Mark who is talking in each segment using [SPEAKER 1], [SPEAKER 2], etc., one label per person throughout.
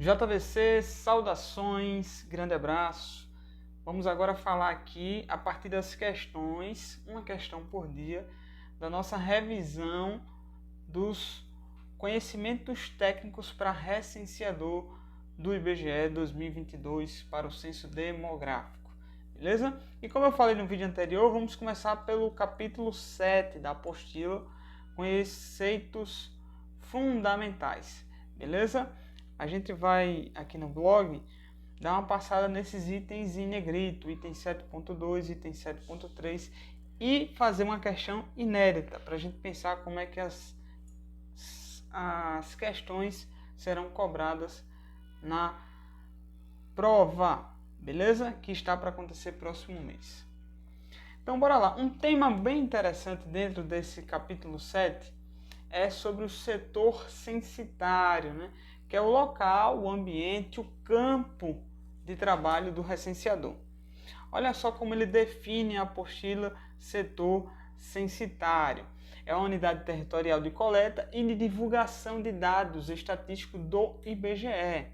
[SPEAKER 1] JVC, saudações, grande abraço. Vamos agora falar aqui a partir das questões, uma questão por dia, da nossa revisão dos conhecimentos técnicos para recenseador do IBGE 2022 para o censo demográfico, beleza? E como eu falei no vídeo anterior, vamos começar pelo capítulo 7 da apostila, conceitos fundamentais, beleza? A gente vai aqui no blog dar uma passada nesses itens em negrito, item 7.2, item 7.3 e fazer uma questão inédita para a gente pensar como é que as questões serão cobradas na prova, beleza? Que está para acontecer próximo mês. Então bora lá, um tema bem interessante dentro desse capítulo 7 é sobre o setor censitário, né? Que é o local, o ambiente, o campo de trabalho do recenseador. Olha só como ele define a apostila setor censitário. É a unidade territorial de coleta e de divulgação de dados estatísticos do IBGE.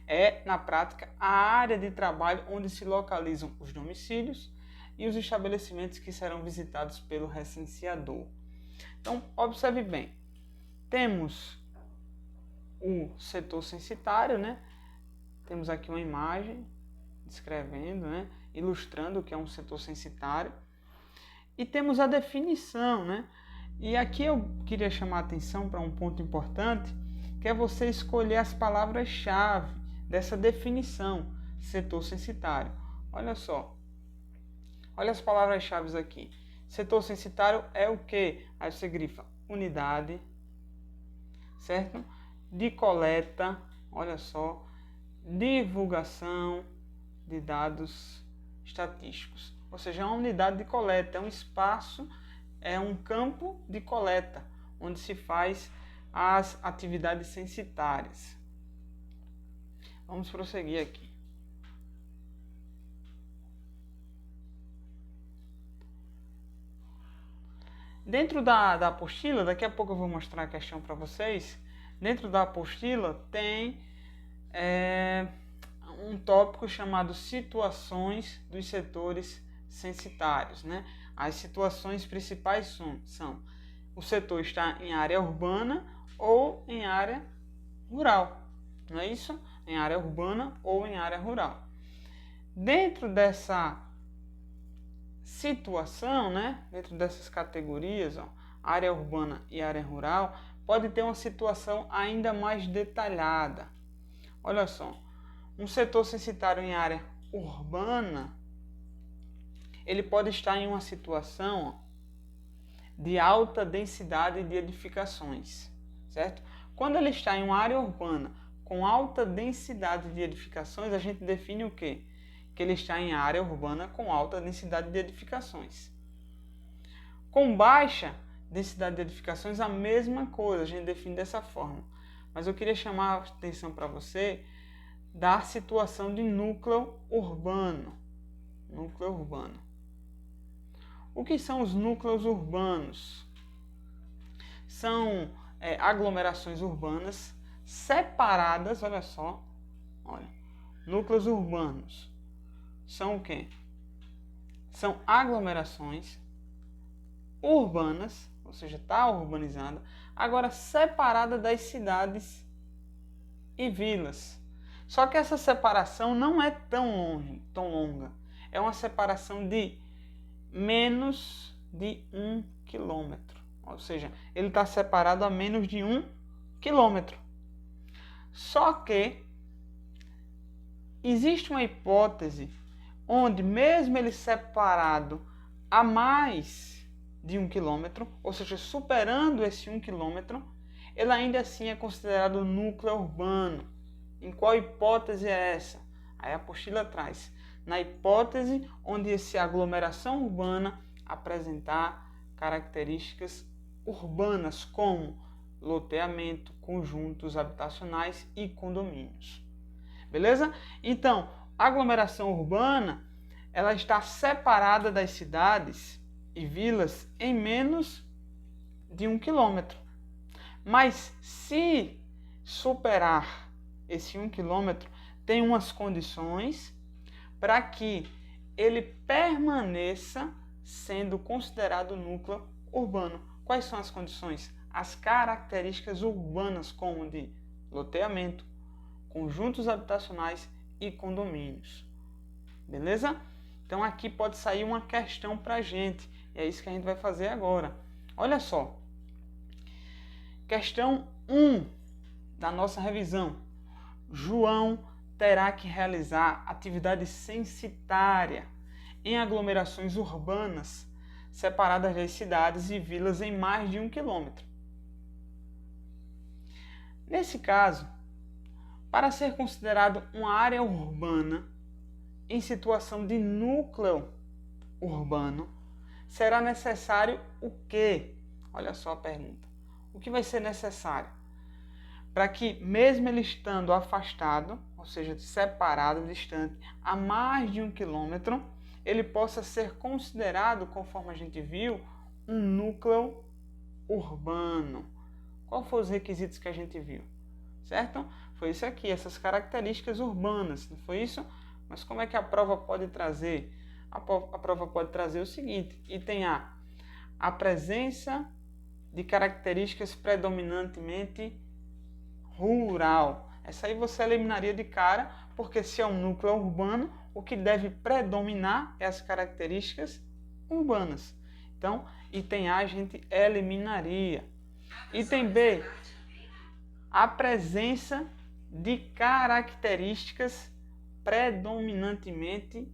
[SPEAKER 1] É, na prática, a área de trabalho onde se localizam os domicílios e os estabelecimentos que serão visitados pelo recenseador. Então, observe bem. Temos o setor censitário, né? Temos aqui uma imagem descrevendo, né? Ilustrando o que é um setor censitário. E temos a definição, né? E aqui eu queria chamar a atenção para um ponto importante, que é você escolher as palavras-chave dessa definição, setor censitário. Olha só. Olha as palavras-chave aqui. Setor censitário é o quê? Aí você grifa unidade, certo? De coleta, olha só, divulgação de dados estatísticos. Ou seja, é uma unidade de coleta, é um espaço, é um campo de coleta, onde se faz as atividades censitárias. Vamos prosseguir aqui. Dentro da apostila, daqui a pouco eu vou mostrar a questão para vocês. Dentro da apostila tem um tópico chamado situações dos setores censitários, né? As situações principais são o setor está em área urbana ou em área rural, não é isso? Em área urbana ou em área rural. Dentro dessa situação, né? Dentro dessas categorias, ó, área urbana e área rural, pode ter uma situação ainda mais detalhada. Olha só, um setor censitário em área urbana, ele pode estar em uma situação de alta densidade de edificações, certo? Quando ele está em uma área urbana com alta densidade de edificações, a gente define o quê? Que ele está em área urbana com alta densidade de edificações. Com baixa densidade de edificações, a mesma coisa, a gente define dessa forma. Mas eu queria chamar a atenção para você da situação de núcleo urbano. Núcleo urbano. O que são os núcleos urbanos? São aglomerações urbanas separadas, olha só, olha, núcleos urbanos são o quê? São aglomerações urbanas, ou seja, está urbanizada, agora separada das cidades e vilas. Só que essa separação não é tão longa. É uma separação de menos de 1 quilômetro. Ou seja, ele está separado a menos de 1 quilômetro. Só que existe uma hipótese onde, mesmo ele separado a mais de 1 quilômetro, ou seja, superando esse 1 quilômetro, ele ainda assim é considerado núcleo urbano. Em qual hipótese é essa? Aí a apostila traz. Na hipótese onde essa aglomeração urbana apresentar características urbanas como loteamento, conjuntos habitacionais e condomínios. Beleza? Então, a aglomeração urbana, ela está separada das cidades e vilas em menos de 1 quilômetro. Mas se superar esse 1 quilômetro, tem umas condições para que ele permaneça sendo considerado núcleo urbano. Quais são as condições? As características urbanas, como de loteamento, conjuntos habitacionais e condomínios. Beleza? Então aqui pode sair uma questão para a gente, e é isso que a gente vai fazer agora. Olha só. Questão 1 da nossa revisão. João terá que realizar atividade censitária em aglomerações urbanas separadas das cidades e vilas em mais de 1 quilômetro. Nesse caso, para ser considerado uma área urbana em situação de núcleo urbano, será necessário o quê? Olha só a pergunta. O que vai ser necessário? Para que, mesmo ele estando afastado, ou seja, separado, distante, a mais de 1 quilômetro, ele possa ser considerado, conforme a gente viu, um núcleo urbano. Quais foram os requisitos que a gente viu? Certo? Foi isso aqui, essas características urbanas, não foi isso? Mas como é que a prova pode trazer? A prova pode trazer o seguinte: item a presença de características predominantemente rural. Essa aí você eliminaria de cara, porque se é um núcleo urbano, o que deve predominar é as características urbanas. Então, item A a gente eliminaria. Item B, a presença de características predominantemente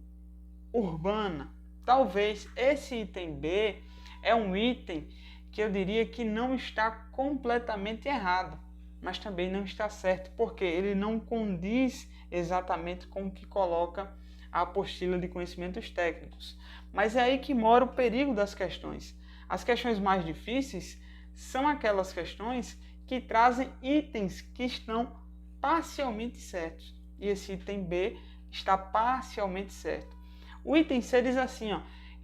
[SPEAKER 1] urbana. Talvez esse item B é um item que eu diria que não está completamente errado, mas também não está certo, porque ele não condiz exatamente com o que coloca a apostila de conhecimentos técnicos. Mas é aí que mora o perigo das questões. As questões mais difíceis são aquelas questões que trazem itens que estão parcialmente certos. E esse item B está parcialmente certo. O item C diz assim,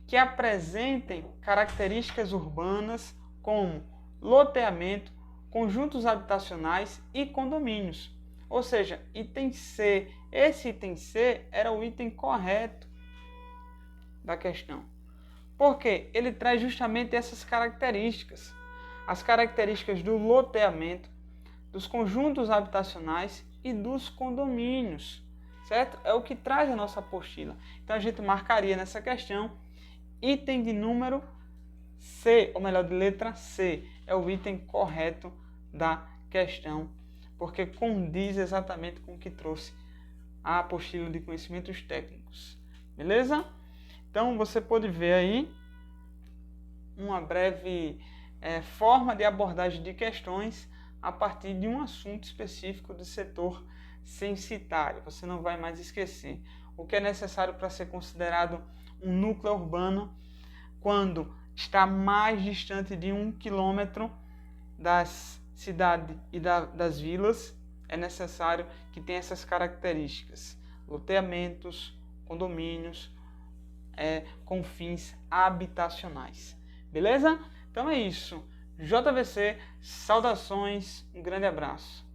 [SPEAKER 1] que apresentem características urbanas como loteamento, conjuntos habitacionais e condomínios. Ou seja, item C. Esse item C era o item correto da questão. Porque ele traz justamente essas características. As características do loteamento, dos conjuntos habitacionais e dos condomínios. Certo? É o que traz a nossa apostila. Então a gente marcaria nessa questão item de número C, ou melhor, de letra C. É o item correto da questão, porque condiz exatamente com o que trouxe a apostila de conhecimentos técnicos. Beleza? Então você pode ver aí uma breve forma de abordagem de questões a partir de um assunto específico do setor censitário. Você não vai mais esquecer o que é necessário para ser considerado um núcleo urbano quando está mais distante de 1 quilômetro das cidades e das vilas. É necessário que tenha essas características: loteamentos, condomínios, com fins habitacionais. Beleza? Então é isso. JVC, saudações, um grande abraço.